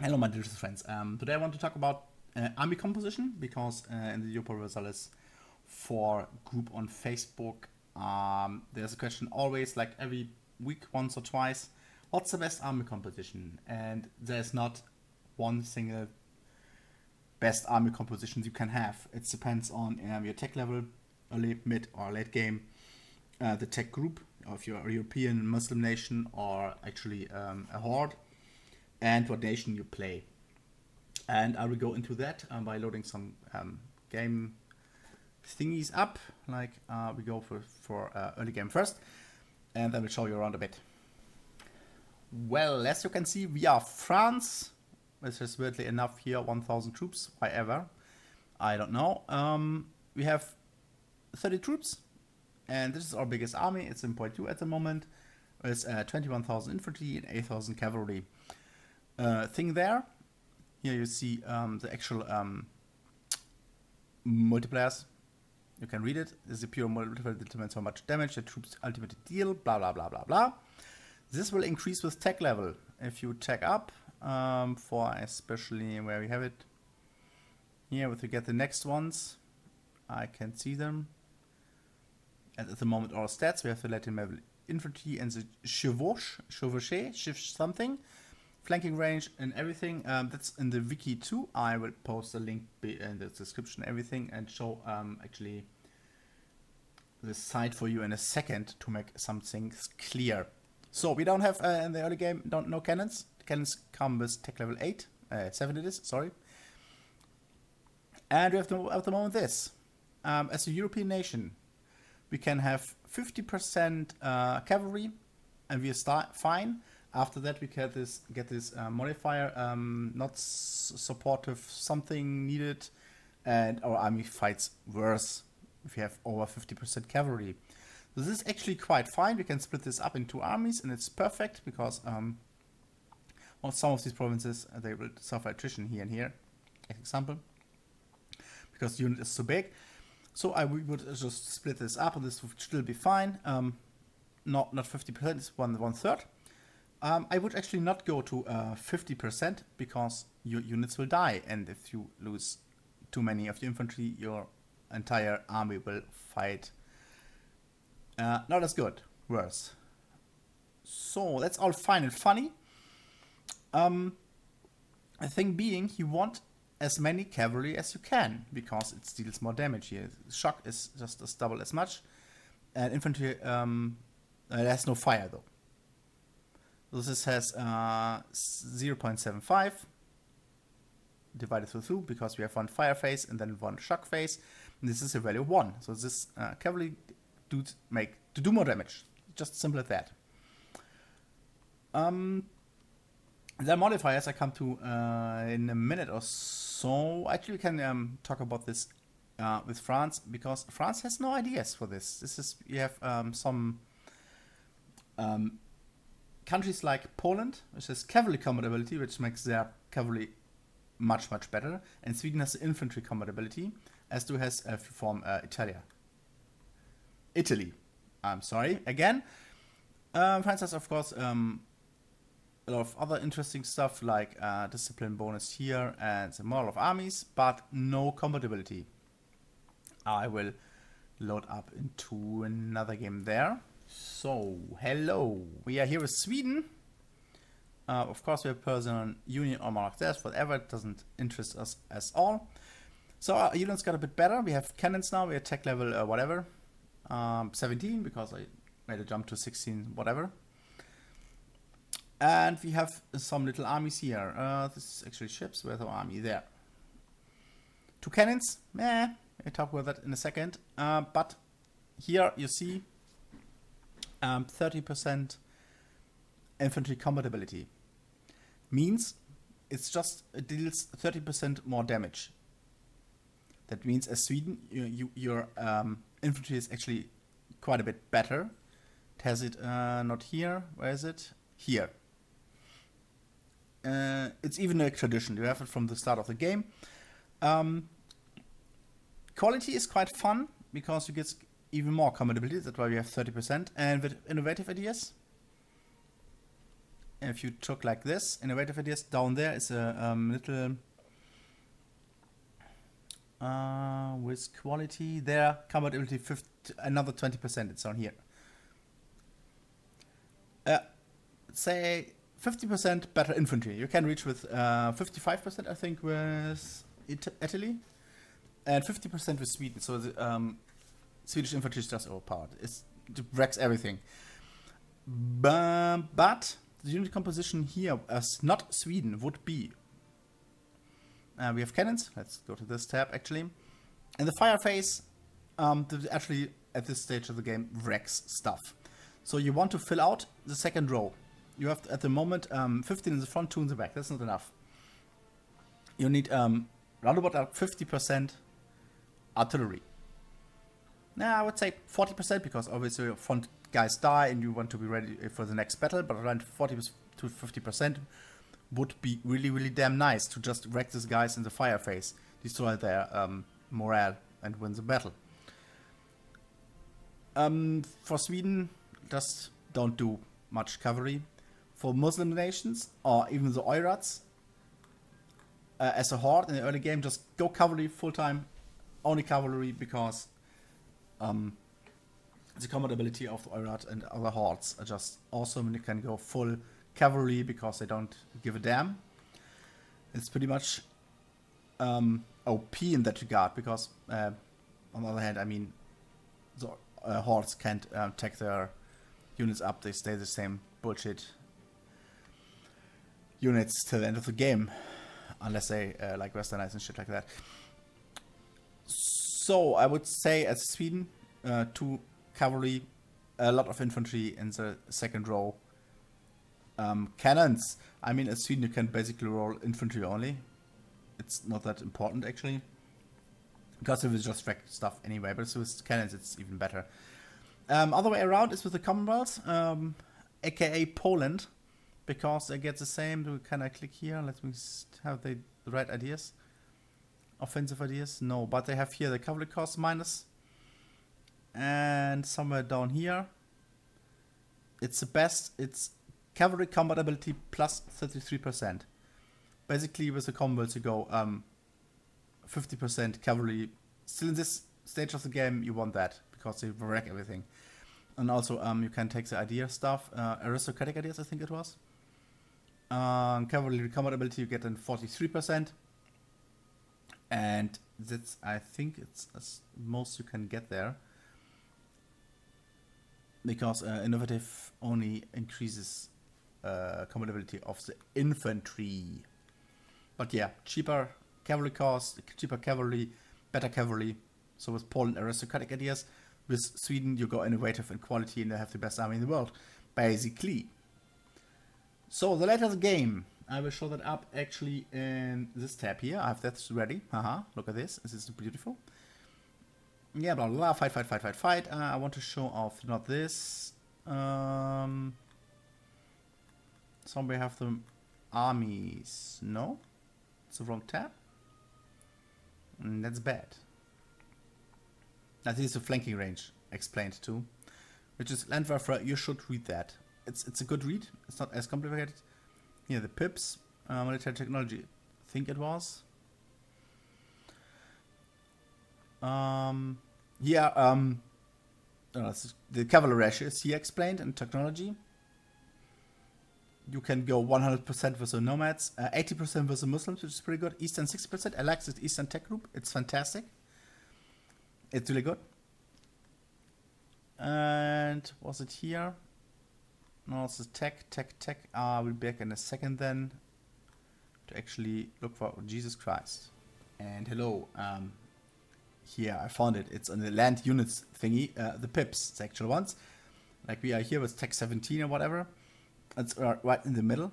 Hello, my dear friends. Today I want to talk about army composition because in the Europa Universalis for group on Facebook, there's a question always, like every week, once or twice, what's the best army composition? And there's not one single best army composition you can have. It depends on your tech level, early, mid, or late game, the tech group, or if you're a European Muslim nation or actually a horde, and what nation you play. And I will go into that by loading some game thingies up. Like we go for early game first, and I will show you around a bit. Well, as you can see, we are France, which is weirdly enough here, 1,000 troops. Why ever? I don't know. We have 30 troops, and this is our biggest army. It's in point 2 at the moment. It's 21,000 infantry and 8,000 cavalry. Thing there. Here you see the actual multipliers. You can read it. This is a pure multiplier that determines how much damage the troops ultimately deal. Blah blah blah blah blah. This will increase with tech level. If you tech up for especially where we have it here, if you get the next ones, I can see them. And at the moment, all stats we have the Latin level infantry and the chevauche something. Flanking range and everything, that's in the wiki too. I will post a link in the description, everything, and show actually the site for you in a second to make some things clear. So we don't have in the early game, no cannons. The cannons come with tech level 7 it is, sorry. And we have at the moment this. As a European nation, we can have 50% cavalry, and we are fine. After that, we get this modifier, not supportive, something needed, and our army fights worse if you have over 50% cavalry. So this is actually quite fine. We can split this up in 2 armies, and it's perfect because well, some of these provinces they will suffer attrition here and here, as example, because the unit is so big. So we would just split this up, and this would still be fine. Not 50%, it's one third. I would actually not go to 50% because your units will die, and if you lose too many of your infantry, your entire army will fight not as good, worse. So that's all fine and funny. The thing being, you want as many cavalry as you can because it deals more damage here. Shock is just as double as much, and infantry has no fire though. So this has 0.75 divided through 2 because we have one fire phase and then one shock phase. And this is a value of 1. So this cavalry dudes make to do more damage. Just simple as that. The modifiers I come to in a minute or so. Actually, we can talk about this with France because France has no ideas for this. This is you have some. Countries like Poland, which has cavalry combat ability, which makes their cavalry much better, and Sweden has the infantry combat ability, as do has from Italy. I'm sorry again. France has of course a lot of other interesting stuff like discipline bonus here and the model of armies, but no combat ability. I will load up into another game there. So, hello, we are here with Sweden. Of course, we have personal union or monarch there, whatever, it doesn't interest us at all. So, our units got a bit better. We have cannons now, we have tech level whatever, 17, because I made a jump to 16, whatever. And we have some little armies here. This is actually ships, where's our army? There. 2 cannons, I'll talk about that in a second. But here you see 30% infantry combat ability means it deals 30% more damage. That means as Sweden, your infantry is actually quite a bit better. It has it not here. Where is it? Here. It's even a tradition. You have it from the start of the game. Quality is quite fun because you get even more combat ability. That's why we have 30%. And with innovative ideas, if you took like this, innovative ideas, down there is a little with quality there, compatibility 50, another 20%, it's on here. Say 50% better infantry. You can reach with 55%, I think, with Italy, and 50% with Sweden. So the Swedish infantry is just overpowered. It wrecks everything. But the unit composition here, as not Sweden, would be. We have cannons. Let's go to this tab, actually. In the fire phase, actually, at this stage of the game, wrecks stuff. So you want to fill out the second row. You have, at the moment, 15 in the front, 2 in the back. That's not enough. You need round about 50% artillery. Now, I would say 40%, because obviously your front guys die and you want to be ready for the next battle, but around 40 to 50% would be really, really damn nice to just wreck these guys in the fire phase, destroy their morale, and win the battle. For Sweden, just don't do much cavalry. For Muslim nations, or even the Oirats, as a horde in the early game, just go cavalry full time, only cavalry, because the compatibility of the Oirat and other hordes are just awesome. You can go full cavalry because they don't give a damn. It's pretty much OP in that regard, because on the other hand, I mean, the hordes can't take their units up. They stay the same bullshit units till the end of the game, unless they like westernize and shit like that. So I would say, as Sweden, 2 cavalry, a lot of infantry in the second row. Cannons, I mean, as Sweden you can basically roll infantry only. It's not that important, actually, because it will just wreck stuff anyway, but with cannons it's even better. Other way around is with the Commonwealth, aka Poland, because they get the same. Can I click here? Let me have the right ideas. Offensive ideas? No, but they have here the cavalry cost minus. And somewhere down here, it's the best. It's cavalry compatibility plus 33%. Basically, with the Commonwealth, you go 50% cavalry. Still in this stage of the game, you want that, because they wreck everything. And also, you can take the idea stuff, aristocratic ideas, I think it was. Cavalry compatibility, you get in 43%. And that's, I think it's as most you can get there. Because innovative only increases compatibility of the infantry. But yeah, cheaper cavalry cost, cheaper cavalry, better cavalry. So with Poland, aristocratic ideas. With Sweden, you go innovative and quality, and they have the best army in the world, basically. So the later the game, I will show that up actually in this tab here. I have that ready. Haha, look at this. This is beautiful. Yeah, blah, blah, blah. Fight, fight, fight, fight, fight. I want to show off not this. Somewhere have the armies. No, it's the wrong tab. That's bad. I think it's the flanking range explained too, which is Landwaffe. You should read that. It's a good read. It's not as complicated. Here the pips, military technology. I think it was. The cavalry ratio is here explained in technology. You can go 100% with the nomads, 80% with the Muslims, which is pretty good. Eastern 60%. I like this Eastern tech group. It's fantastic. It's really good. And was it here? No, it's tech. We'll be back in a second then to actually look for Jesus Christ. And hello. Here I found it. It's on the land units thingy. The pips, the actual ones. Like we are here with tech 17 or whatever. It's right in the middle.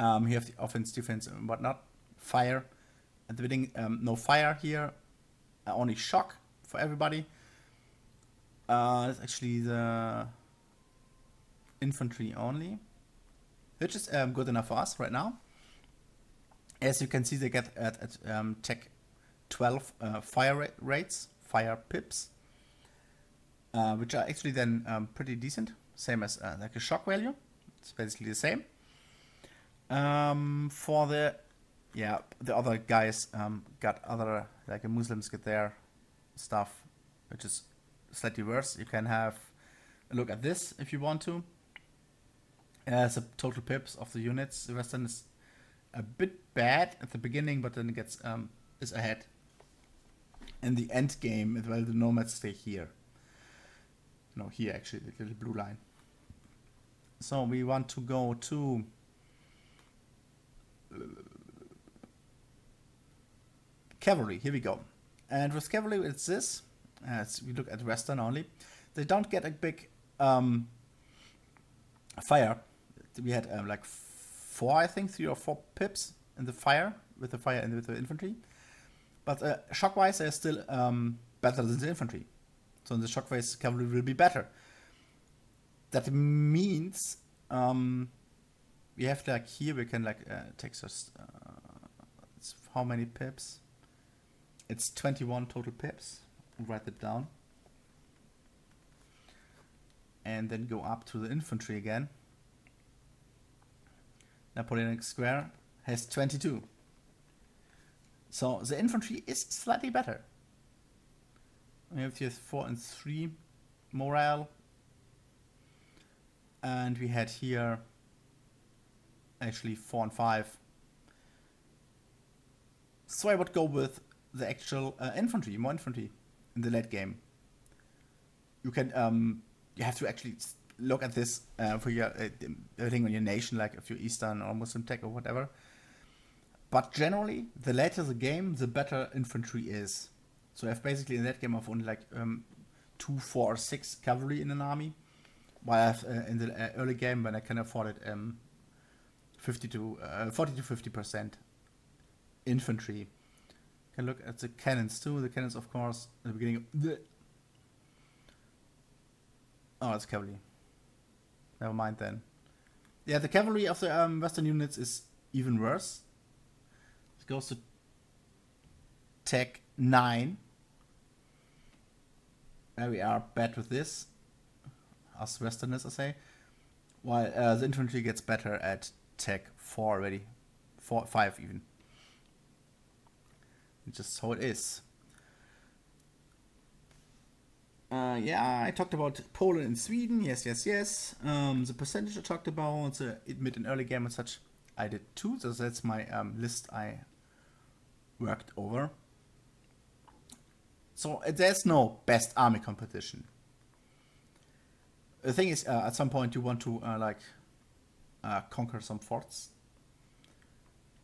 You have the offense, defense, and whatnot. Fire at the beginning. No fire here. Only shock for everybody. It's actually the infantry only, which is good enough for us right now. As you can see, they get at tech 12 fire rates, fire pips, which are actually then pretty decent. Same as like a shock value. It's basically the same. For the other guys got other, like Muslims get their stuff, which is slightly worse. You can have a look at this if you want to. The total pips of the units. The Western is a bit bad at the beginning, but then it gets is ahead. In the end game, well, the nomads stay here. No, here actually, the little blue line. So we want to go to cavalry. Here we go. And with cavalry, it's this. As we look at Western only, they don't get a big fire. We had like 3 or 4 pips in the fire with the fire and with the infantry. But shock-wise, they're still better than the infantry. So in the shock-wise, cavalry will be better. That means we have like here we can like take this. It's how many pips? It's 21 total pips. I'll write it down. And then go up to the infantry again. Napoleonic Square has 22. So the infantry is slightly better. We have here 4 and 3 morale. And we had here actually 4 and 5. So I would go with the actual infantry, more infantry in the late game. You can you have to actually look at this for your everything on your nation, like if you're Eastern or Muslim tech or whatever. But generally, the later the game, the better infantry is. So I have basically in that game of only like 2, 4, or 6 cavalry in an army, while I have in the early game when I can afford it 40 to 50% infantry. You can look at the cannons too. The cannons, of course, at the beginning of the it's cavalry. Never mind then. Yeah, the cavalry of the Western units is even worse. It goes to Tech 9. There we are bad with this. Us Westerners, I say. While the infantry gets better at Tech 4 already. 4, 5 even. It's just how it is. Yeah, I talked about Poland and Sweden. Yes. The percentage I talked about, mid and early game and such, I did too. So that's my list I worked over. So there's no best army competition. The thing is, at some point you want to conquer some forts.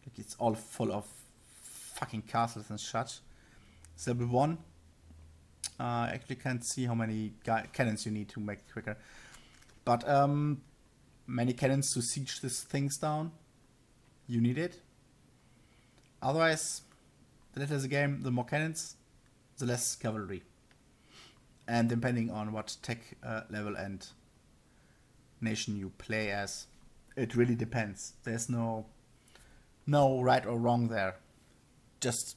Like it's all full of fucking castles and such. So level 1. I actually can't see how many cannons you need to make it quicker. But many cannons to siege these things down. You need it. Otherwise, the later the game, the more cannons, the less cavalry. And depending on what tech level and nation you play as, it really depends. There's no right or wrong there. Just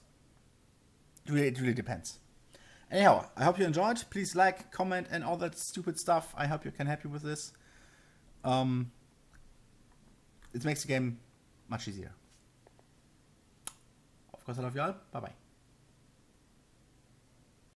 it really depends. Anyhow, I hope you enjoyed. Please like, comment, and all that stupid stuff. I hope you can help you with this. It makes the game much easier. Of course, I love you all. Bye bye.